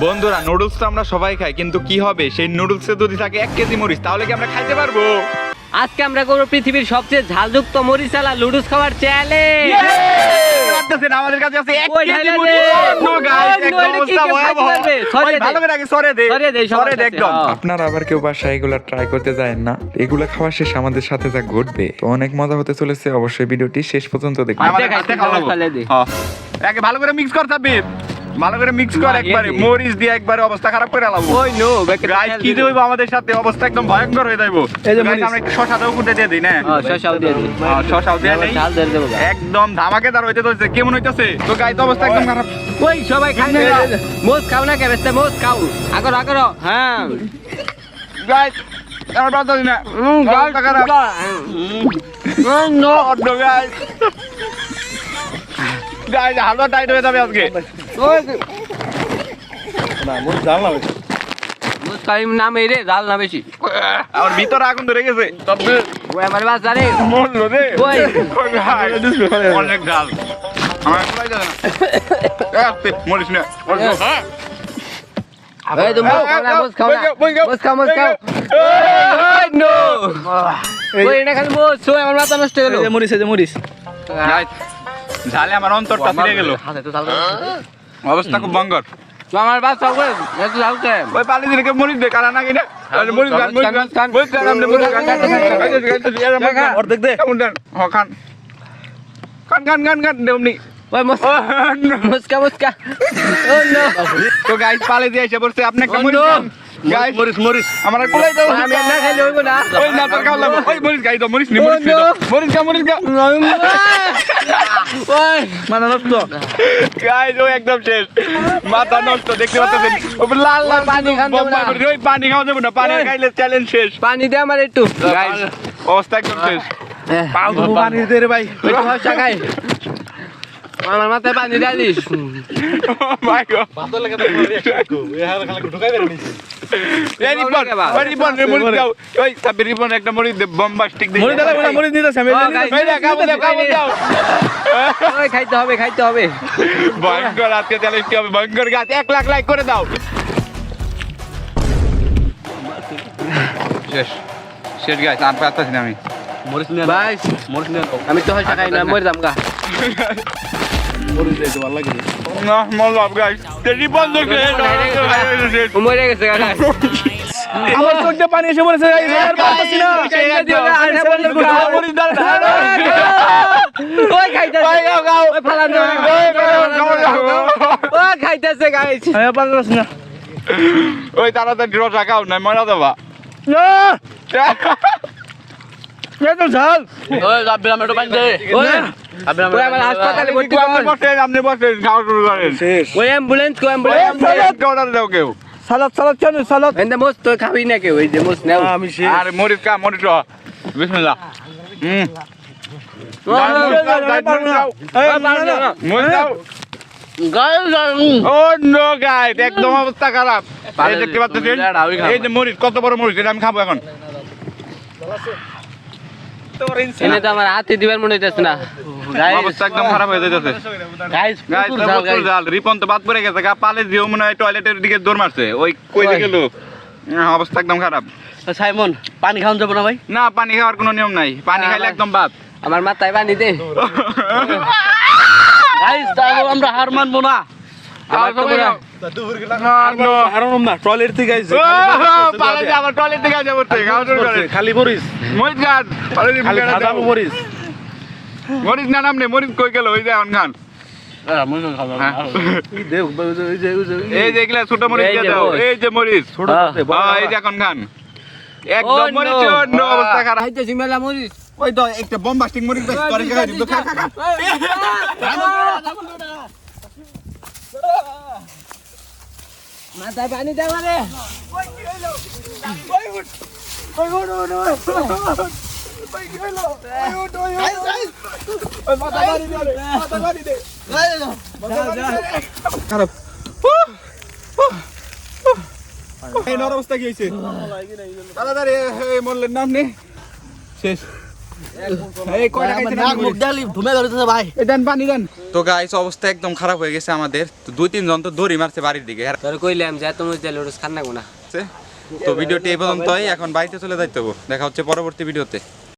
বন্ধুরা নুডলস তো আমরা সবাই খাই, কিন্তু কি হবে সেই নুডলসে যদি থাকে 1 কেজি মরিচ, তাহলে কি আমরা খাইতে পারবো? আজকে আমরা করবো পৃথিবীর সবচেয়ে ঝালযুক্ত মরিচালা লুডুস খাওয়ার চ্যালেঞ্জ। আমাদের কাছে আছে 1 ওই কেজি ঢালা মরিচ। দে। নো গাইস, ওই একদম নইলে অবস্থা কি কেউ ভয়াবহ। খাইতে পারবে? সরে ওই দে। ভালো করে আগে সরে দে। সরে দে, সবার সরে দে কাছে। একদম। হ্যাঁ। আপনারা আবার কেউ বাসায় এগুলা ট্রাই করতে যায় না? এগুলা খাওয়া শেষে আমাদের সাথে যা ঘটবে তো অনেক মজা হতে চলেছে। অবশ্যই ভিডিওটি শেষ পর্যন্ত দেখুন। আমাদের দেখাই, হাতে খাওয়াবো। ফেলে দে। হ্যাঁ। একে ভালো করে মিক্স কর সাব্বির। ভালো করে মিক্স কর না, একবারে, এমনি। মরিচ দিয়ে একবারে অবস্থা খারাপ করে আলাবো। ওই নো গাইস কি হইবো আমাদের সাথে, অবস্থা একদম ভয়ঙ্কর হয়ে যাইবো। গাইস আমরা একটু শশাটাও কুটে দিয়ে দিই না? শশাও দিয়ে দিই। শশাও দিয়ে নেই। ঝাল দিয়ে দেবো। একদম ধামাকেদার হইতে চলছে। কেমন হইতাছে? তো গাইস অবস্থা একদম খারাপ। ওই সবাই খাই না, মোজ খাও না কে বেস্তে মোজ খাও আগর আগর। হ্যাঁ গাইস আমার বাদ দিন না। অবস্থা খারাপ। No odd guys. গাইস হালুয়া টাইট হয়ে যাবে আজকে। ওই মোজ খাই না মেরে জাল না বেশি। আমার ভিতরে আগুন ধরে গেছে। ওই আমার বাস জানে মরলো রে। ওই। অনেক ঝাল। আমার খোলাই যাবে না। মরিস না। এই তো মোজ খাও না, মোজ খাও না, মোজ খাও মোজ খাও। ওই নো ওই না খালি মোজ ওই আমার মাথা নষ্ট হয়ে গেল। গাইস ঝালে আমার অন্তরটা ফিরে গেল। হাতে তো জাল। অবস্থা খুব ভয়ঙ্কর। তো আমার বাস সব করে একটু জাল কে ওই পানি দিলে মরিস দে, কারা না কিনা মরিস গান মরিস গান খান। মরিস গান আমরা মরিস গান অর্ধেক দে কেমন দেন খান খান খান খান খান দেমনি। ওই মোজ মুস্কা মুস্কা। ও নো তো গাইস পালে দিয়ে এসে পড়ছে, আপনি একটা Oh, মরিস no! খান। গাইস মরিস মরিস আমার কোলাই দাও। আমি না খাইলে হইব না। ওই না তোর খাওয়া লাগবে। ওই মরিস গাই দাও, মরিস নি মরিস নি Oh, no! মরিস গা মরিস গা। ওই মাথা নষ্ট গাইস, ও একদম শেষ, মাথা নষ্ট। দেখতে পাচ্ছেন ও লাল লাল পানি খান যাবে না। ওই পানি খাওয়া যাবে না, পানি খাইলে চ্যালেঞ্জ শেষ। পানি দে আমার একটু। গাইস অবস্থা একদম শেষ। পানি দে রে ভাই। ওই তো হচ্ছে খাই। আমার মাথায় পানি ডালিস। মাই গড এই রিপন ওই রিপন মরিস দাও। ওই সাব্বির রিপন একটা মরিস দে, bombastic দে। মরিচ দাও, মরিচ নিতেছে আমি। এই দে কাবু দে কাবু দাও। ওই খাইতে হবে খাইতে হবে। ভয়ঙ্কর আজকে চ্যালেঞ্জ কি হবে? ভয়ঙ্কর গাছ 1 লাখ লাইক করে দাও। শেষ শেষ গাইস, আর পারতাছি না আমি। মরিচ নিয়ে ভাই মরিচ নিয়ে আমি তো হচ্ছে খাই না মরে যাম গা। মরিচ দিতে ভালো লাগে। না মরলাম গাইস। রিপন দেখে মরে গেছে কাকা। আমার চোখে পানি এসে পড়েছে গাইস, আর পারতাছি না। মরিস দাও। ওই খাইতেছে। ওই ফালান দে। ওই খাইতেছে গাইস। আমি আর পারতাছি না। ওই তাড়াতাড়ি রসা খাও না মরা দেবা। না এত ঝাল। ওই যাবি আমরা তো পানি দে। ওই ওই আমার হাসপাতালে ভর্তি কর। আপনি বসেন খাওয়া শুরু করেন। শেষ। ওই অ্যাম্বুলেন্স কো অ্যাম্বুলেন্স। অর্ডার দাও কেউ। সালাদ সালাদ কেন সালাদ? এন্ড মোস তো খাবি না কেউ এই যে মোস নাও। আমি শেষ। আর মরিচ কা মরিচ র। বিসমিল্লাহ। মরিচ দাও। ও নো গাইস, একদম অবস্থা খারাপ। এই দেখতে পাচ্ছেন, এই যে মরিচ, কত বড় মরিচ, এটা আমি খাবো এখন। এনে তো আমার হাতে দিবার মনে হইতাছে না। অবস্থা একদম খারাপ হয়ে যাচ্ছে। গাইস গাইস প্রচুর জাল, রিপন তো বাদ পড়ে গেছে, গা পালে জিও মনে হয় টয়লেটের দিকে দৌড় মারছে। ওই কই দিকে লোক, অবস্থা একদম খারাপ। সাইমন পানি খাওয়ান যাবো না ভাই? না পানি খাওয়ার কোনো নিয়ম নাই, পানি খাইলে একদম বাদ। আমার মাথায় পানি দে। গাইস তাও আমরা হার মানবো না। আমার তো মনে হয় হারুন না টয়লেট থেকে গাইস। পালে যে আমার টয়লেট দিকে যাবো, খাওয়া শুরু করেন। খালি মরিচ, মরিচ গাছ, খালি খাওয়া মরিচ। মরিচ না নাম নেই, মরিচ কই গেল? ওই যে এখন খান। এই দেখ ওই যে এই যে এগুলা ছোট মরিচ এই দিয়ে যে দাও, মরিচ। এই যে মরিচ। ছোট এই যে এখন খান। একদম মরিচ অন্য অবস্থা খারাপ। খাইতেছি মেলা মরিচ। ওই তো একটা bombastic মরিচ দাও, তোরে খাই দিম তো, খা খা খা। মাথায় পানি দে আমারে। খারাপ। এই নর অবস্থা কি হয়েছে? তাড়াতাড়ি এই মরলের নাম নে। শেষ। এই কয়টা খাইছেন নাক মুখ ডালি ধুমে ধরেছে ভাই এই দেন পানি দেন তো গাইস অবস্থা একদম খারাপ হয়ে গেছে আমাদের, তো 2-3 জন তো দড়ি মারছে বাড়ির দিকে। তোর কইলাম যে তুমি তেল ওটা খান না তো ভিডিওটি এই পর্যন্তই, এখন বাড়িতে চলে যাইতে হবে। দেখা হচ্ছে পরবর্তী ভিডিওতে।